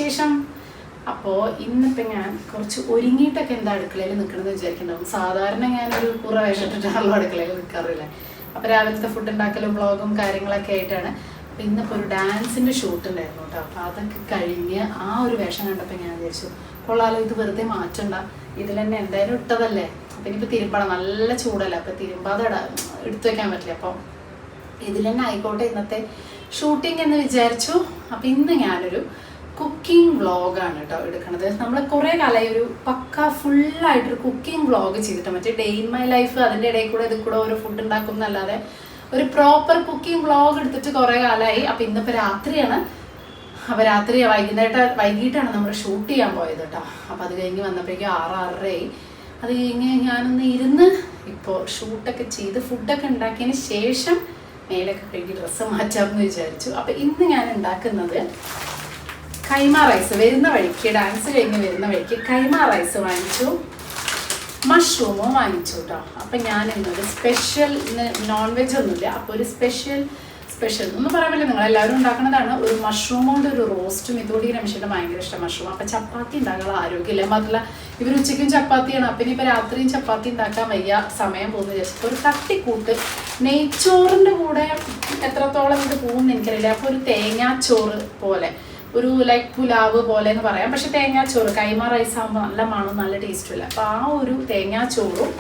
വിശേഷം? അപ്പോൾ ഇന്നിപ്പോൾ ഞാൻ കുറച്ച് ഒരുങ്ങിയിട്ടൊക്കെ എന്താ അടുക്കളയിൽ നിൽക്കണമെന്ന് വിചാരിക്കുന്നുണ്ടാവും. സാധാരണ ഞാനൊരു കുറ വേഷത്തിട്ടാണല്ലോ അടുക്കളയിൽ നിൽക്കാറില്ല. അപ്പോൾ രാവിലത്തെ ഫുഡ് ഉണ്ടാക്കലും വ്ളോഗും കാര്യങ്ങളൊക്കെ ആയിട്ടാണ്. അപ്പോൾ ഇന്നിപ്പോൾ ഒരു ഡാൻസിൻ്റെ ഷൂട്ട് ഉണ്ടായിരുന്നു കേട്ടോ. അപ്പോൾ അതൊക്കെ കഴിഞ്ഞ് ആ ഒരു വേഷം കണ്ടപ്പോൾ ഞാൻ വിചാരിച്ചു കൊള്ളാലോ, ഇത് വെറുതെ മാറ്റണ്ട, ഇതിൽ തന്നെ എന്തായാലും ഇട്ടതല്ലേ. അപ്പം ഇനിയിപ്പോൾ തിരുമ്പണം, നല്ല ചൂടല്ല, അപ്പോൾ തിരുമ്പാതെ എടുത്തു വയ്ക്കാൻ പറ്റില്ല. അപ്പോൾ ഇതിൽ തന്നെ ആയിക്കോട്ടെ ഇന്നത്തെ ഷൂട്ടിംഗ് എന്ന് വിചാരിച്ചു. അപ്പം ഇന്ന് ഞാനൊരു കുക്കിംഗ് വ്ളോഗാണ് കേട്ടോ എടുക്കുന്നത്. നമ്മൾ കുറേ കാലമായി ഒരു പക്ക ഫുള്ളായിട്ടൊരു കുക്കിംഗ് വ്ളോഗ് ചെയ്തിട്ട്, മറ്റേ ഡേ ഇൻ മൈ ലൈഫ് അതിൻ്റെ ഇടയിൽ കൂടെ ഇതിൽ കൂടെ ഓരോ ഫുഡ് ഉണ്ടാക്കും എന്നല്ലാതെ ഒരു പ്രോപ്പർ കുക്കിംഗ് വ്ളോഗ് എടുത്തിട്ട് കുറേ കാലമായി. അപ്പം ഇന്നിപ്പോൾ രാത്രിയാണ്. അപ്പോൾ രാത്രി വൈകിട്ടാണ് നമ്മൾ ഷൂട്ട് ചെയ്യാൻ പോയത് കേട്ടോ. അപ്പോൾ അത് കഴിഞ്ഞ് വന്നപ്പോഴേക്കും 6-6:30 അത് കഴിഞ്ഞ് ഞാനൊന്ന് ഇരുന്ന് ഇപ്പോൾ ഷൂട്ടൊക്കെ ചെയ്ത് ഫുഡൊക്കെ ഉണ്ടാക്കിയതിന് ശേഷം മേലൊക്കെ കഴുകി ഡ്രസ്സ് മാറ്റാമെന്ന് വിചാരിച്ചു. അപ്പോൾ ഇന്ന് ഞാൻ ഉണ്ടാക്കുന്നത് കൈമ റൈസ്. വരുന്ന വഴിക്ക് ഡാൻസ് കഴിഞ്ഞ് വരുന്ന വഴിക്ക് കൈമ റൈസ് വാങ്ങിച്ചു, മഷ്റൂമും വാങ്ങിച്ചു കേട്ടോ. അപ്പം ഞാൻ ഇന്നൊരു സ്പെഷ്യൽ, നോൺ വെജ് ഒന്നുമില്ല, അപ്പോൾ ഒരു സ്പെഷ്യൽ ഒന്നും പറയാൻ പറ്റില്ല, നിങ്ങളെല്ലാവരും ഉണ്ടാക്കുന്നതാണ്. ഒരു മഷ്റൂം കൊണ്ട് ഒരു റോസ്റ്റും. ഇതോടെ രമേശിൻ്റെ ഭയങ്കര ഇഷ്ടം മഷ്റൂം. അപ്പം ചപ്പാത്തി ഉണ്ടാക്കാനുള്ള ആരോഗ്യമില്ല, മാത്രമല്ല ഇവർ ഉച്ചയ്ക്കും ചപ്പാത്തിയാണ്. അപ്പം ഇനിയിപ്പോൾ രാത്രിയും ചപ്പാത്തി ഉണ്ടാക്കാൻ വയ്യ, സമയം പോകുന്ന വിചാരിച്ചു ഒരു തട്ടിക്കൂട്ട് നെയ്ച്ചോറിൻ്റെ കൂടെ എത്രത്തോളം ഇത് പോകുമെന്ന് എനിക്കറിയില്ല. അപ്പോൾ ഒരു തേങ്ങാച്ചോറ് പോലെ, ഒരു ലൈക്ക് പുലാവ് പോലെ എന്ന് പറയാം, പക്ഷെ തേങ്ങാച്ചോറ്. കൈമ റൈസ് ആകുമ്പോൾ നല്ല മണം, നല്ല ടേസ്റ്റുമില്ല. അപ്പോൾ ആ ഒരു തേങ്ങാച്ചോറും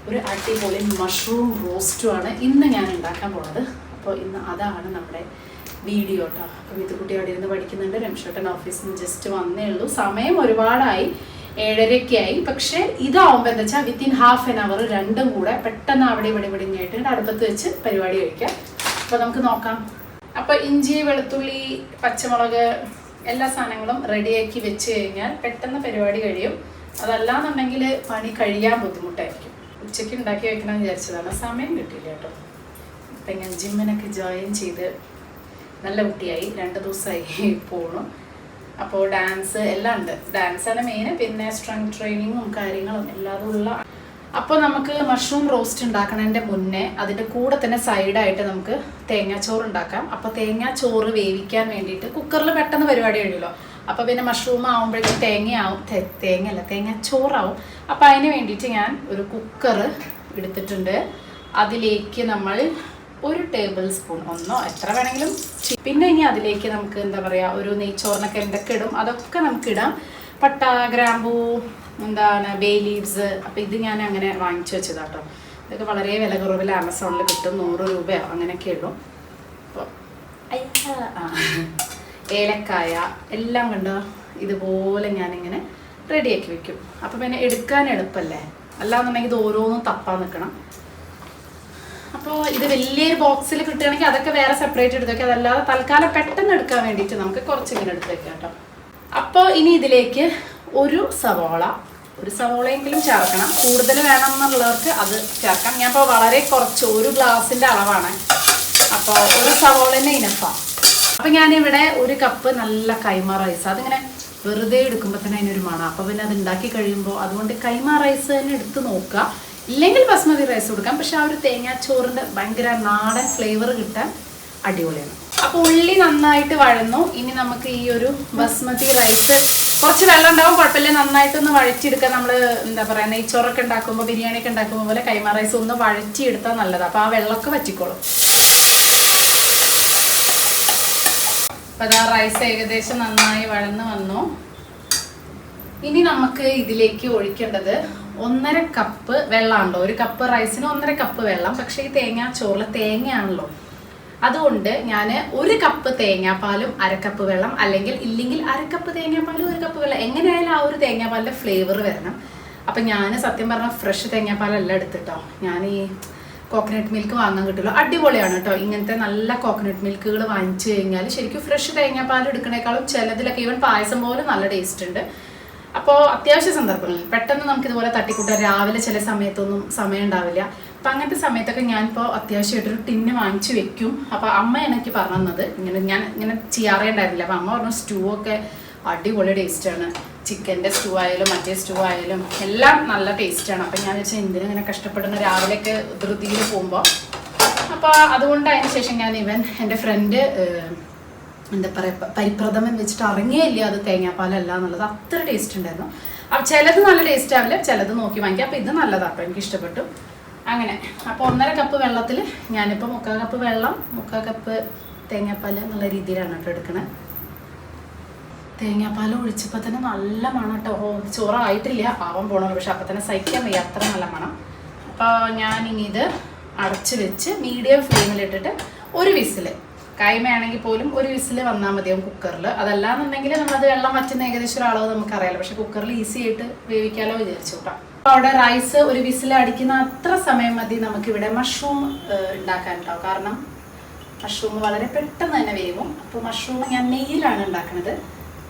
ഒരു അടിപൊളി മഷ്റൂം റോസ്റ്റുമാണ് ഇന്ന് ഞാൻ ഉണ്ടാക്കാൻ പോകുന്നത്. അപ്പോൾ ഇന്ന് അതാണ് നമ്മുടെ വീഡിയോ കേട്ടോ. അപ്പോൾ വിത്തുകുട്ടി അവിടെ ഇരുന്ന് പഠിക്കുന്നുണ്ട്, രമേശേട്ടൻ ഓഫീസിൽ നിന്ന് ജസ്റ്റ് വന്നേ ഉള്ളൂ. സമയം ഒരുപാടായി, 7:30 പക്ഷേ ഇതാവുമ്പോൾ എന്താ വെച്ചാൽ വിത്തിൻ ഹാഫ് ആൻ അവർ രണ്ടും കൂടെ പെട്ടെന്ന് അവിടെ ഇവിടെ ആയിട്ട് അടുപ്പത്ത് വെച്ച് പരിപാടി കഴിക്കാം. അപ്പോൾ നമുക്ക് നോക്കാം. അപ്പോൾ ഇഞ്ചി, വെളുത്തുള്ളി, പച്ചമുളക് എല്ലാ സാധനങ്ങളും റെഡിയാക്കി വെച്ച് കഴിഞ്ഞാൽ പെട്ടെന്ന് പരിപാടി കഴിയും. അതല്ലാന്നുണ്ടെങ്കിൽ പണി കഴിയാൻ ബുദ്ധിമുട്ടായിരിക്കും. ഉച്ചയ്ക്ക് ഉണ്ടാക്കി വെക്കണമെന്ന് വിചാരിച്ചതാണ്, സമയം കിട്ടിയില്ല കേട്ടോ. ഇപ്പം ഞാൻ ജിമ്മിനൊക്കെ ജോയിൻ ചെയ്ത് നല്ല കുട്ടിയായി, 2 ദിവസമായി പോണു. അപ്പോൾ ഡാൻസ് എല്ലാം ഉണ്ട്, ഡാൻസാണ് മെയിൻ, പിന്നെ സ്ട്രെങ്ത് ട്രെയിനിങ്ങും കാര്യങ്ങളും എല്ലാതും ഉള്ള. അപ്പോൾ നമുക്ക് മഷ്റൂം റോസ്റ്റ് ഉണ്ടാക്കണതിൻ്റെ മുന്നേ അതിൻ്റെ കൂടെ തന്നെ സൈഡായിട്ട് നമുക്ക് തേങ്ങാച്ചോറ് ഉണ്ടാക്കാം. അപ്പോൾ തേങ്ങാച്ചോറ് വേവിക്കാൻ വേണ്ടിയിട്ട് കുക്കറിൽ പെട്ടെന്ന് പരിപാടി കഴിയുമല്ലോ. അപ്പോൾ പിന്നെ മഷ്റൂം ആകുമ്പോഴേക്കും തേങ്ങാച്ചോറാവും. അപ്പോൾ അതിന് വേണ്ടിയിട്ട് ഞാൻ ഒരു കുക്കർ എടുത്തിട്ടുണ്ട്. അതിലേക്ക് നമ്മൾ 1 ടേബിൾ സ്പൂൺ, ഒന്നോ എത്ര വേണമെങ്കിലും. പിന്നെ ഇനി അതിലേക്ക് നമുക്ക് എന്താ പറയുക, ഒരു നെയ്ച്ചോറിനൊക്കെ എന്തൊക്കെ ഇടും അതൊക്കെ നമുക്കിടാം. പട്ട, ഗ്രാമ്പൂ, എന്താണ് ബേ ലീവ്സ്. അപ്പോൾ ഇത് ഞാൻ അങ്ങനെ വാങ്ങിച്ചു വെച്ചതാട്ടോ. ഇതൊക്കെ വളരെ വില കുറവിൽ ആമസോണിൽ കിട്ടും, 100 രൂപയോ അങ്ങനെയൊക്കെ ഉള്ളൂ. അപ്പോൾ ഏലക്കായ എല്ലാം കണ്ടോ ഇതുപോലെ ഞാനിങ്ങനെ റെഡിയാക്കി വെക്കും. അപ്പോൾ പിന്നെ എടുക്കാൻ എളുപ്പമല്ലേ, അല്ലാന്നുണ്ടെങ്കിൽ ഇത് ഓരോന്നും തപ്പാൻ നിൽക്കണം. അപ്പോൾ ഇത് വലിയൊരു ബോക്സിൽ കിട്ടുകയാണെങ്കിൽ അതൊക്കെ വേറെ സെപ്പറേറ്റ് എടുത്ത് വയ്ക്കാം. അതല്ലാതെ തൽക്കാലം പെട്ടെന്ന് എടുക്കാൻ വേണ്ടിയിട്ട് നമുക്ക് കുറച്ചിങ്ങനെ എടുത്ത് വയ്ക്കാം കേട്ടോ. അപ്പോൾ ഇനി ഇതിലേക്ക് ഒരു സവോളയെങ്കിലും ചേർക്കണം. കൂടുതൽ വേണമെന്നുള്ളവർക്ക് അത് ചേർക്കാം. ഞാൻ ഇപ്പോൾ വളരെ കുറച്ച്, 1 ഗ്ലാസിൻ്റെ അളവാണ്. അപ്പോൾ ഒരു സവോളനെ ഇനഫാണ്. അപ്പോൾ ഞാനിവിടെ 1 കപ്പ് നല്ല കൈമ റൈസ്, അതിങ്ങനെ വെറുതെ എടുക്കുമ്പോൾ തന്നെ അതിനൊരു മണം. അപ്പോൾ പിന്നെ അത് ഉണ്ടാക്കി കഴിയുമ്പോൾ അതുകൊണ്ട് കൈമ റൈസ് തന്നെ എടുത്ത് നോക്കുക. ഇല്ലെങ്കിൽ ബസ്മതി റൈസ് കൊടുക്കാം, പക്ഷെ ആ ഒരു തേങ്ങാച്ചോറിൻ്റെ ഭയങ്കര നാടൻ ഫ്ലേവർ കിട്ടാൻ അടിപൊളിയാണ്. അപ്പോൾ ഉള്ളി നന്നായിട്ട് വഴന്നു. ഇനി നമുക്ക് ഈ ഒരു ബസ്മതി റൈസ്, കുറച്ച് വെള്ളം ഉണ്ടാവും, കുഴപ്പമില്ല, നന്നായിട്ടൊന്ന് വഴറ്റിയെടുക്കുക. നമ്മൾ എന്താ പറയുക, നെയ്ച്ചോറൊക്കെ ഉണ്ടാക്കുമ്പോൾ, ബിരിയാണിയൊക്കെ ഉണ്ടാക്കുമ്പോൾ പോലെ കൈമ റൈസ് ഒന്ന് വഴറ്റിയെടുത്താൽ നല്ലതാണ്. അപ്പോൾ ആ വെള്ളമൊക്കെ വറ്റിക്കോളും. അപ്പോൾ അതാ റൈസ് ഏകദേശം നന്നായി വഴന്ന് വന്നു. ഇനി നമുക്ക് ഇതിലേക്ക് ഒഴിക്കേണ്ടത് 1.5 കപ്പ് വെള്ളമാണല്ലോ. 1 കപ്പ് റൈസിന് 1.5 കപ്പ് വെള്ളം. പക്ഷേ ഈ തേങ്ങാച്ചോറിൽ തേങ്ങയാണല്ലോ, അതുകൊണ്ട് ഞാൻ 1 കപ്പ് തേങ്ങാപ്പാലും 1/2 കപ്പ് വെള്ളം, അല്ലെങ്കിൽ 1/2 കപ്പ് തേങ്ങാപ്പാലും 1 കപ്പ് വെള്ളം, എങ്ങനെയായാലും ആ ഒരു തേങ്ങാപ്പാലിൻ്റെ ഫ്ലേവർ വരണം. അപ്പം ഞാൻ സത്യം പറഞ്ഞാൽ ഫ്രഷ് തേങ്ങാപ്പാലല്ല എടുത്തിട്ടോ. ഞാൻ ഈ കോക്കനട്ട് മിൽക്ക് വാങ്ങാൻ കിട്ടുമല്ലോ, അടിപൊളിയാണ് കേട്ടോ. ഇങ്ങനത്തെ നല്ല കോക്കനട്ട് മിൽക്കുകൾ വാങ്ങിച്ചു കഴിഞ്ഞാൽ ശരിക്കും ഫ്രഷ് തേങ്ങാപ്പാൽ എടുക്കണേക്കാളും ചിലതിലൊക്കെ ഈവൻ പായസം പോലും നല്ല ടേസ്റ്റ് ഉണ്ട്. അപ്പോൾ അത്യാവശ്യ സന്ദർഭങ്ങളിൽ പെട്ടെന്ന് നമുക്കിതുപോലെ തട്ടിക്കൂട്ടാൻ രാവിലെ ചില സമയത്തൊന്നും സമയം ഉണ്ടാവില്ല. അപ്പം അങ്ങനത്തെ സമയത്തൊക്കെ ഞാനിപ്പോൾ അത്യാവശ്യമായിട്ടൊരു ടിന്ന് വാങ്ങിച്ചു വെക്കും. അപ്പോൾ അമ്മ എനിക്ക് പറഞ്ഞു തന്നത്, ഞാൻ ഇങ്ങനെ ചെയ്യാറേ ഉണ്ടായിരുന്നില്ല. അപ്പോൾ അമ്മ പറഞ്ഞു സ്റ്റൂ ഒക്കെ അടിപൊളി ടേസ്റ്റാണ്, ചിക്കൻ്റെ സ്റ്റൂ ആയാലും മറ്റേ സ്റ്റൂ ആയാലും എല്ലാം നല്ല ടേസ്റ്റാണ്. അപ്പം ഞാൻ വെച്ചാൽ എന്തിനും ഇങ്ങനെ കഷ്ടപ്പെടുന്ന രാവിലെയൊക്കെ ധൃതിയിൽ പോകുമ്പോൾ. അപ്പോൾ അതുകൊണ്ട് അതിന് ശേഷം ഞാൻ എൻ്റെ ഫ്രണ്ട് എന്താ പറയുക പരിപ്രഥമൻ വെച്ചിട്ട് ഇറങ്ങിയില്ല അത് തേങ്ങാപ്പാലല്ല എന്നുള്ളത്. അത്ര ടേസ്റ്റ് ഉണ്ടായിരുന്നു. അപ്പം ചിലത് നല്ല ടേസ്റ്റ് ആവില്ല, ചിലത് നോക്കി വാങ്ങിക്കാം. അപ്പം ഇത് നല്ലതാട്ടോ, എനിക്ക് ഇഷ്ടപ്പെട്ടു. അങ്ങനെ അപ്പോൾ 1.5 കപ്പ് വെള്ളത്തിൽ ഞാനിപ്പോൾ 3/4 കപ്പ് വെള്ളം 3/4 കപ്പ് തേങ്ങാപ്പാൽ എന്നുള്ള രീതിയിലാണ് കേട്ടോ എടുക്കണത്. തേങ്ങാപ്പാൽ ഒഴിച്ചപ്പോൾ തന്നെ നല്ല മണം കേട്ടോ. ചോറായിട്ടില്ല, ആവാൻ പോകണല്ലോ, പക്ഷെ അപ്പം തന്നെ സഹിക്കാൻ വയ്യ, അത്ര നല്ല മണം. അപ്പോൾ ഞാനിനി ഇത് അടച്ച് വെച്ച് മീഡിയം ഫ്ലെയിമിലിട്ടിട്ട് ഒരു വിസിൽ, കൈമയാണെങ്കിൽ പോലും ഒരു വിസിൽ വന്നാൽ മതിയാവും കുക്കറിൽ. അതല്ലാന്നുണ്ടെങ്കിൽ നമ്മളത് വെള്ളം വറ്റുന്ന ഏകദേശം ഒരു അളവ് നമുക്കറിയാലോ, പക്ഷെ കുക്കറിൽ ഈസി ആയിട്ട് വേവിക്കാലോ വിചാരിച്ചു കേട്ടോ. അപ്പോൾ അവിടെ റൈസ് ഒരു വിസിൽ അടിക്കുന്ന അത്ര സമയം മതി നമുക്കിവിടെ മഷ്റൂം ഉണ്ടാക്കാൻ കേട്ടോ. കാരണം മഷ്റൂം വളരെ പെട്ടെന്ന് തന്നെ വേവും. അപ്പോൾ മഷ്റൂം ഞാൻ നെയ്യിലാണ് ഉണ്ടാക്കുന്നത്,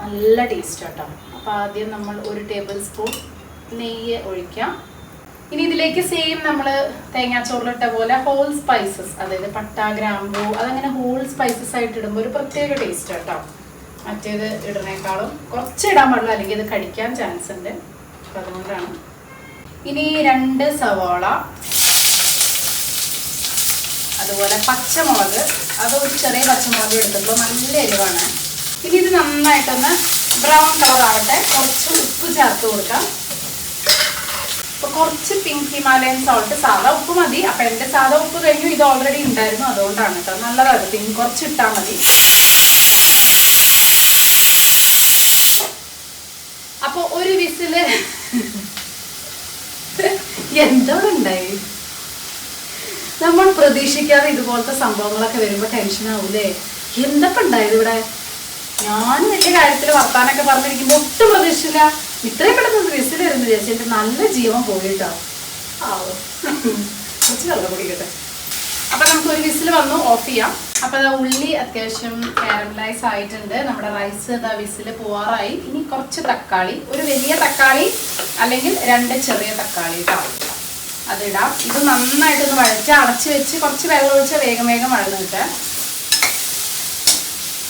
നല്ല ടേസ്റ്റ് കേട്ടോ. അപ്പോൾ ആദ്യം നമ്മൾ 1 ടേബിൾ സ്പൂൺ നെയ്യ് ഒഴിക്കാം. ഇനി ഇതിലേക്ക് സെയിം നമ്മൾ തേങ്ങാച്ചോറിലിട്ട പോലെ ഹോൾ സ്പൈസസ്, അതായത് പട്ട, ഗ്രാമ്പൂ, അതങ്ങനെ ഹോൾ സ്പൈസസ് ആയിട്ട് ഇടുമ്പോൾ ഒരു പ്രത്യേക ടേസ്റ്റ് കേട്ടോ. മറ്റേത് ഇടുന്നേക്കാളും കുറച്ച് ഇടാൻ പാടില്ല, അല്ലെങ്കിൽ ഇത് കഴിക്കാൻ ചാൻസ് ഉണ്ട്. അപ്പം അതുകൊണ്ടാണ്. ഇനി 2 സവാള, അതുപോലെ പച്ചമുളക്, അത് ഒരു ചെറിയ പച്ചമുളക് എടുത്തപ്പോൾ നല്ല എരിവാണ്. ഇനി ഇത് നന്നായിട്ടൊന്ന് ബ്രൗൺ കളർ ആവട്ടെ. കുറച്ച് ഉപ്പ് ചേർത്ത് കൊടുക്കാം. അപ്പോൾ കുറച്ച് പിങ്ക് ഹിമാലയൻ സോൾട്ട്, സാധാ ഉപ്പ് മതി. അപ്പം എൻ്റെ സാധാ ഉപ്പ് കഴിഞ്ഞു, ഇത് ഓൾറെഡി ഉണ്ടായിരുന്നു, അതുകൊണ്ടാണ് കേട്ടോ. നല്ലതാണ്, പിങ്ക് കുറച്ച് ഇട്ടാൽ മതി. അപ്പോൾ ഒരു വിസില് എന്തോടുണ്ടായി, നമ്മൾ പ്രതീക്ഷിക്കാതെ ഇതുപോലത്തെ സംഭവങ്ങളൊക്കെ വരുമ്പോൾ ടെൻഷനാവൂലേ. എന്തൊക്കെ ഉണ്ടായത് ഇവിടെ. ഞാൻ വലിയ കാര്യത്തിൽ വർത്താനൊക്കെ പറഞ്ഞിരിക്കുമ്പോൾ ഒട്ടും പ്രതീക്ഷിച്ചില്ല ഇത്രയും പെട്ടെന്ന് വിസിൽ വരുന്നു വിചാരിച്ചു. എൻ്റെ നല്ല ജീവൻ പോയിട്ടോ. ആവോ, കുറച്ച് വെള്ളം കുടിക്കട്ടെ. അപ്പം നമുക്ക് ഒരു വിസിൽ വന്നു, ഓഫ് ചെയ്യാം. അപ്പം അതാ ഉള്ളി അത്യാവശ്യം കാരമലൈസ് ആയിട്ടുണ്ട്. നമ്മുടെ റൈസ് ഇതാ വിസിൽ പോവാറായി. ഇനി കുറച്ച് തക്കാളി, ഒരു വലിയ തക്കാളി അല്ലെങ്കിൽ 2 ചെറിയ തക്കാളി കേട്ടോ, അതിടാം. ഇത് നന്നായിട്ടൊന്ന് വഴച്ച് അടച്ച് വെച്ച് കുറച്ച് വെള്ളം ഒഴിച്ച് വേഗം വഴന്ന് കിട്ടാം.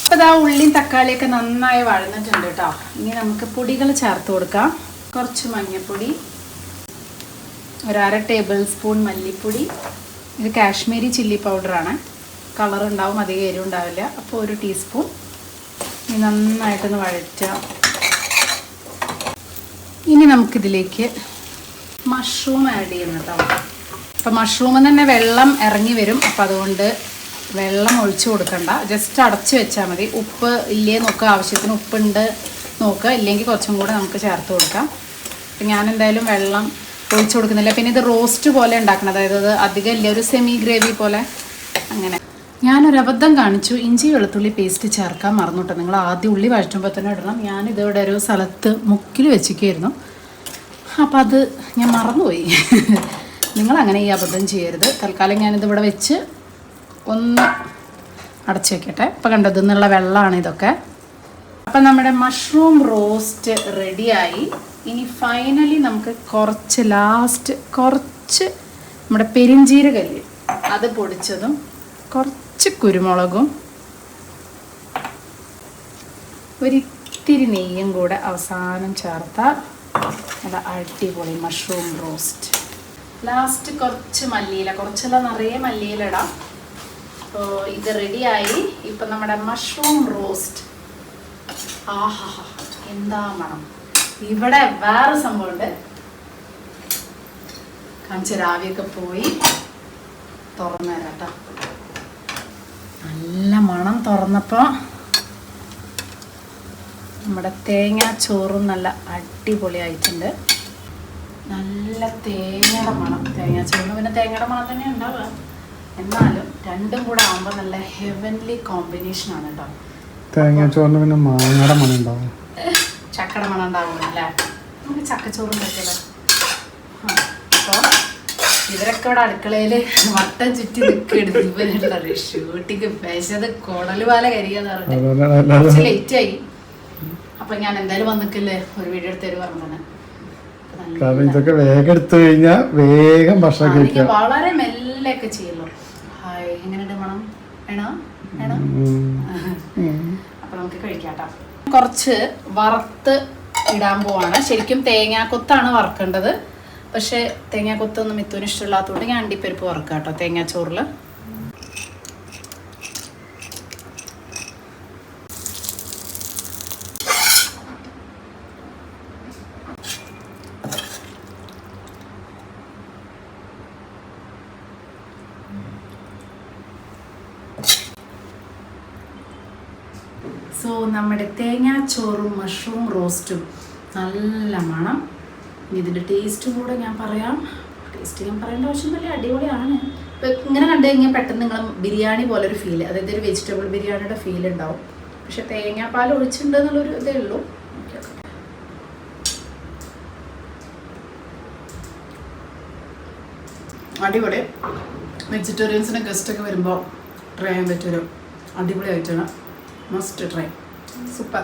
അപ്പോൾ ഇതാ ഉള്ളിയും തക്കാളിയൊക്കെ നന്നായി വഴന്നിട്ടുണ്ട് കേട്ടോ. ഇനി നമുക്ക് പൊടികൾ ചേർത്ത് കൊടുക്കാം. കുറച്ച് മഞ്ഞൾപ്പൊടി, 1/2 ടേബിൾ സ്പൂൺ മല്ലിപ്പൊടി, ഇത് കാശ്മീരി ചില്ലി പൗഡറാണ്, കളർ ഉണ്ടാവും, അധികം എരിവ് ഉണ്ടാവില്ല. അപ്പോൾ 1 ടീസ്പൂൺ. ഇനി നന്നായിട്ടൊന്ന് വഴറ്റാം. ഇനി നമുക്കിതിലേക്ക് മഷ്റൂം ആഡ് ചെയ്യണം കേട്ടോ. അപ്പോൾ മഷ്റൂമിൽ തന്നെ വെള്ളം ഇറങ്ങി വരും, അപ്പോൾ അതുകൊണ്ട് വെള്ളം ഒഴിച്ചു കൊടുക്കണ്ട, ജസ്റ്റ് അടച്ച് വെച്ചാൽ മതി. ഉപ്പ് ഇല്ലേ നോക്കുക, ആവശ്യത്തിന് ഉപ്പുണ്ട് നോക്കുക, ഇല്ലെങ്കിൽ കുറച്ചും കൂടെ നമുക്ക് ചേർത്ത് കൊടുക്കാം. അപ്പം ഞാൻ എന്തായാലും വെള്ളം ഒഴിച്ചു കൊടുക്കുന്നില്ല. പിന്നെ ഇത് റോസ്റ്റ് പോലെ ഉണ്ടാക്കണം, അതായത് അത് അധികം ഇല്ല, ഒരു സെമി ഗ്രേവി പോലെ. അങ്ങനെ ഞാനൊരു അബദ്ധം കാണിച്ചു, ഇഞ്ചി വെളുത്തുള്ളി പേസ്റ്റ് ചേർക്കാൻ മറന്നുട്ടോ. നിങ്ങൾ ആദ്യം ഉള്ളി വഴറ്റുമ്പോൾ തന്നെ ഇടണം. ഞാനിതിവിടെ ഒരു സ്ഥലത്ത് മുക്കിൽ വെച്ചിരിക്കുമായിരുന്നു, അപ്പം അത് ഞാൻ മറന്നുപോയി. നിങ്ങളങ്ങനെ ഈ അബദ്ധം ചെയ്യരുത്. തൽക്കാലം ഞാനിതിവിടെ വെച്ച് ഒന്ന് അടച്ചു വെക്കട്ടെ. ഇപ്പം കണ്ടത് എന്നുള്ള വെള്ളമാണ് ഇതൊക്കെ. അപ്പം നമ്മുടെ മഷ്റൂം റോസ്റ്റ് റെഡിയായി. ഇനി ഫൈനലി നമുക്ക് കുറച്ച് നമ്മുടെ പെരിഞ്ജീരകല്ലേ അത് പൊടിച്ചതും കുറച്ച് കുരുമുളകും ഒരിത്തിരി നെയ്യും കൂടെ അവസാനം ചേർത്താൽ നല്ല അടിപൊളി മഷ്റൂം റോസ്റ്റ്. ലാസ്റ്റ് കുറച്ച് മല്ലിയില, കുറച്ചെല്ലാം നിറയെ മല്ലിയില ഇടാം. അപ്പോൾ ഇത് റെഡിയായി. ഇപ്പം നമ്മുടെ മഷ്റൂം റോസ്റ്റ്, ആഹാ എന്താ മണം. ഇവിടെ വേറെ സംഭവമുണ്ട്, കാണിച്ച രാവിയൊക്കെ പോയി തുറന്നു തരാം കേട്ടോ. നല്ല മണം. തുറന്നപ്പോൾ നമ്മുടെ തേങ്ങാച്ചോറും നല്ല അടിപൊളിയായിട്ടുണ്ട്. നല്ല തേങ്ങയുടെ മണം. തേങ്ങാച്ചോറിന് പിന്നെ തേങ്ങയുടെ മണം തന്നെ ഉണ്ടാവുക, എന്നാലും രണ്ടും കൂടെ ആകുമ്പോൾ നല്ല ഹെവൻലി കോമ്പിനേഷനാണ് കേട്ടോ. തേങ്ങാച്ചോറിന് പിന്നെ മാങ്ങയുടെ മണം ഉണ്ടാവും, ചക്കയുടെ മണം ഉണ്ടാവുമല്ലേ. നമുക്ക് ചക്കച്ചോറും പറ്റില്ല. അപ്പോൾ ഇവരൊക്കെ ഇവിടെ അടുക്കളയിൽ വട്ടം ചുറ്റി നിൽക്കരുത്. ഇവരുള്ള ഷൂട്ടിക്ക് വിശത് കുടല് പോലെ കരിയാന്ന് പറഞ്ഞിട്ട് കുറച്ച് ലേറ്റായി. അപ്പം ഞാൻ എന്തായാലും വന്നിക്കില്ലേ ഒരു വീഡിയോ എടുത്തൊരു പറഞ്ഞത്. കാരണം ഇതൊക്കെ വേഗം എടുത്തു കഴിഞ്ഞാൽ വേഗം ഭക്ഷണം കഴിക്കാം. വളരെ മെല്ലൊക്കെ ചെയ്യുള്ളൂ. ഹായ്, എങ്ങനെയുണ്ട് മണം? വേണോ വേണോ? അപ്പൊ നമുക്ക് കഴിക്കാട്ടോ. കുറച്ച് വറുത്ത് ഇടാൻ പോവാണ്. ശരിക്കും തേങ്ങാക്കൊത്താണ് വറുക്കേണ്ടത്, പക്ഷെ തേങ്ങാക്കൊത്തൊന്നും മിത്തുവിന് ഇഷ്ടമില്ലാത്തതുകൊണ്ട് ഞാൻ അണ്ടിപ്പരിപ്പ് വറുക്കാം കേട്ടോ തേങ്ങാച്ചോറിൽ. സോ നമ്മുടെ തേങ്ങാച്ചോറും മഷ്റൂം റോസ്റ്റും നല്ല മണം. ഇതിൻ്റെ ടേസ്റ്റ് കൂടെ ഞാൻ പറയാം. ടേസ്റ്റ് ഞാൻ പറയേണ്ട ആവശ്യമൊന്നുമില്ല, അടിപൊളിയാണ്. ഇപ്പം ഇങ്ങനെ കണ്ടു കഴിഞ്ഞാൽ പെട്ടെന്ന് നിങ്ങൾ ബിരിയാണി പോലെ ഒരു ഫീൽ, അതായത് ഒരു വെജിറ്റബിൾ ബിരിയാണിയുടെ ഫീൽ ഉണ്ടാവും. പക്ഷെ തേങ്ങാപ്പാൽ ഒഴിച്ചിട്ടുണ്ട് എന്നുള്ളൊരു ഇതേ ഉള്ളൂ. അടിപൊളി. വെജിറ്റേറിയൻസിന് ഗസ്റ്റൊക്കെ വരുമ്പോൾ ട്രൈ ചെയ്യാൻ പറ്റിയൊരു അടിപൊളി ഐറ്റമാണ്. Must try. സൂപ്പർ.